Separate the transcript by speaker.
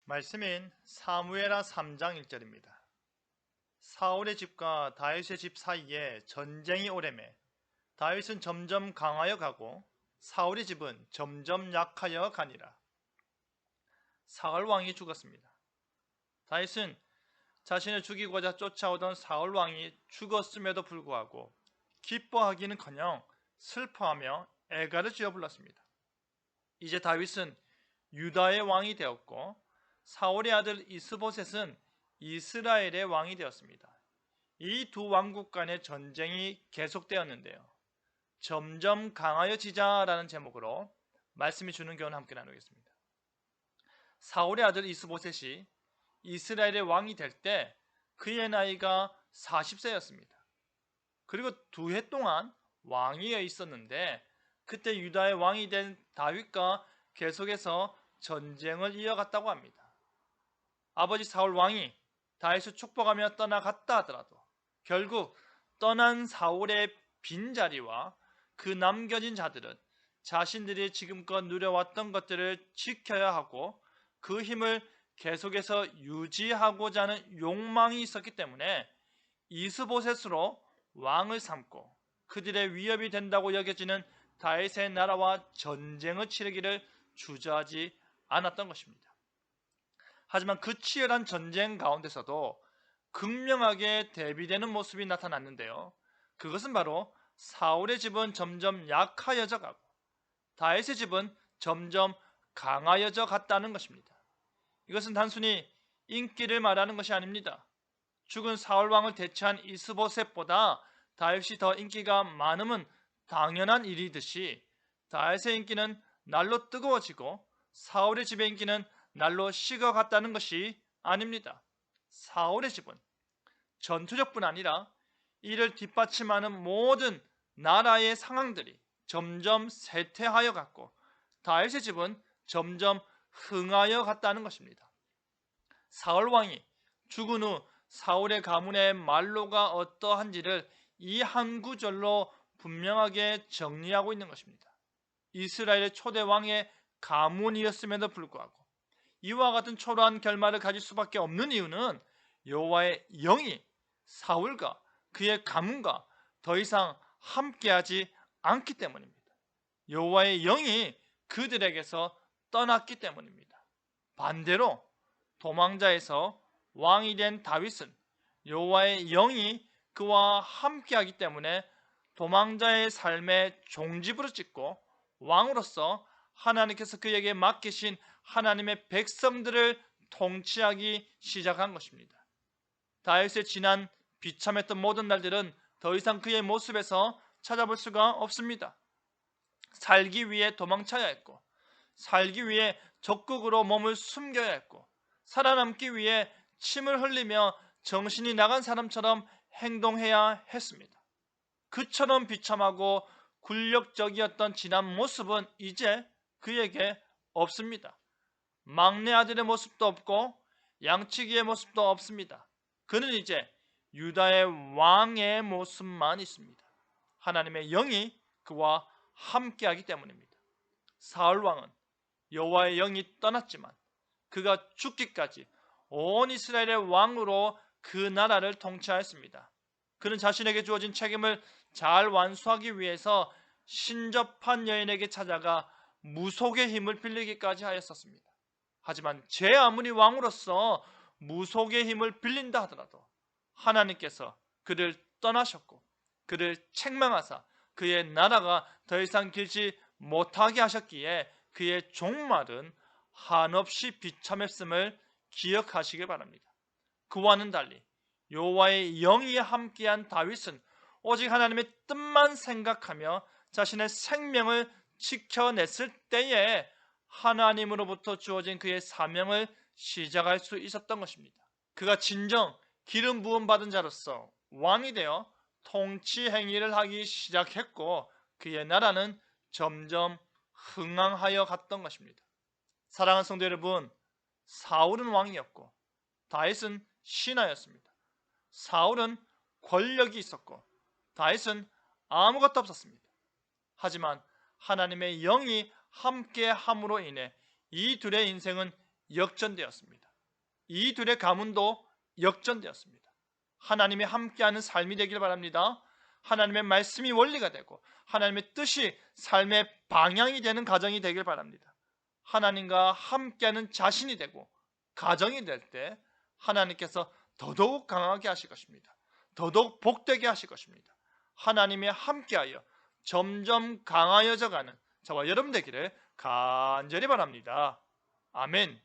Speaker 1: 말씀인 사무엘하 3장 1절입니다. 사울의 집과 다윗의 집 사이에 전쟁이 오래매 다윗은 점점 강하여 가고 사울의 집은 점점 약하여 가니라. 사울 왕이 죽었습니다. 다윗은 자신을 죽이고자 쫓아오던 사울 왕이 죽었음에도 불구하고 기뻐하기는커녕 슬퍼하며 애가를 지어 불렀습니다. 이제 다윗은 유다의 왕이 되었고 사울의 아들 이스보셋은 이스라엘의 왕이 되었습니다. 이 두 왕국 간의 전쟁이 계속되었는데요. 점점 강하여지자라는 제목으로 말씀이 주는 교훈을 함께 나누겠습니다. 사울의 아들 이스보셋이 이스라엘의 왕이 될 때 그의 나이가 40세였습니다. 그리고 2해 동안 왕위에 있었는데 그때 유다의 왕이 된 다윗과 계속해서 전쟁을 이어갔다고 합니다. 아버지 사울 왕이 다윗을 축복하며 떠나갔다 하더라도 결국 떠난 사울의 빈자리와 그 남겨진 자들은 자신들이 지금껏 누려왔던 것들을 지켜야 하고 그 힘을 계속해서 유지하고자 하는 욕망이 있었기 때문에 이스보셋으로 왕을 삼고 그들의 위협이 된다고 여겨지는 다윗의 나라와 전쟁을 치르기를 주저하지 않았던 것입니다. 하지만 그 치열한 전쟁 가운데서도 극명하게 대비되는 모습이 나타났는데요. 그것은 바로 사울의 집은 점점 약하여져 가고 다윗의 집은 점점 강하여져 갔다는 것입니다. 이것은 단순히 인기를 말하는 것이 아닙니다. 죽은 사울 왕을 대체한 이스보셋보다 다윗이 더 인기가 많음은 당연한 일이듯이 다윗의 인기는 날로 뜨거워지고 사울의 집의 인기는 날로 식어갔다는 것이 아닙니다. 사울의 집은 전투력뿐 아니라 이를 뒷받침하는 모든 나라의 상황들이 점점 쇠퇴하여 갔고 다윗의 집은 점점 흥하여 갔다는 것입니다. 사울 왕이 죽은 후 사울의 가문의 말로가 어떠한지를 이 한 구절로 분명하게 정리하고 있는 것입니다. 이스라엘의 초대 왕의 가문이었음에도 불구하고 이와 같은 초라한 결말을 가질 수밖에 없는 이유는 여호와의 영이 사울과 그의 가문과 더 이상 함께하지 않기 때문입니다. 여호와의 영이 그들에게서 떠났기 때문입니다. 반대로 도망자에서 왕이 된 다윗은 여호와의 영이 그와 함께하기 때문에 도망자의 삶의 종집으로 찍고 왕으로서 하나님께서 그에게 맡기신 하나님의 백성들을 통치하기 시작한 것입니다. 다윗의 지난 비참했던 모든 날들은 더 이상 그의 모습에서 찾아볼 수가 없습니다. 살기 위해 도망쳐야 했고 살기 위해 적국으로 몸을 숨겨야 했고 살아남기 위해 침을 흘리며 정신이 나간 사람처럼 행동해야 했습니다. 그처럼 비참하고 굴욕적이었던 지난 모습은 이제 그에게 없습니다. 막내 아들의 모습도 없고 양치기의 모습도 없습니다. 그는 이제 유다의 왕의 모습만 있습니다. 하나님의 영이 그와 함께하기 때문입니다. 사울 왕은 여호와의 영이 떠났지만 그가 죽기까지 온 이스라엘의 왕으로 그 나라를 통치하였습니다. 그는 자신에게 주어진 책임을 잘 완수하기 위해서 신접한 여인에게 찾아가 무속의 힘을 빌리기까지 하였었습니다. 하지만 제 아무리 왕으로서 무속의 힘을 빌린다 하더라도 하나님께서 그를 떠나셨고 그를 책망하사 그의 나라가 더 이상 길지 못하게 하셨기에 그의 종말은 한없이 비참했음을 기억하시기 바랍니다. 그와는 달리 여호와의 영이 함께한 다윗은 오직 하나님의 뜻만 생각하며 자신의 생명을 지켜냈을 때에 하나님으로부터 주어진 그의 사명을 시작할 수 있었던 것입니다. 그가 진정 기름 부음 받은 자로서 왕이 되어 통치 행위를 하기 시작했고 그의 나라는 점점 흥황하여 갔던 것입니다. 사랑하는 성도 여러분, 사울은 왕이었고 다윗은 신하였습니다. 사울은 권력이 있었고 다윗은 아무것도 없었습니다. 하지만 하나님의 영이 함께 함으로 인해 이 둘의 인생은 역전되었습니다. 이 둘의 가문도 역전되었습니다. 하나님이 함께하는 삶이 되길 바랍니다. 하나님의 말씀이 원리가 되고 하나님의 뜻이 삶의 방향이 되는 가정이 되길 바랍니다. 하나님과 함께하는 자신이 되고 가정이 될 때 하나님께서 더더욱 강하게 하실 것입니다. 더더욱 복되게 하실 것입니다. 하나님이 함께하여 점점 강하여져가는 저와 여러분 되기를 간절히 바랍니다. 아멘.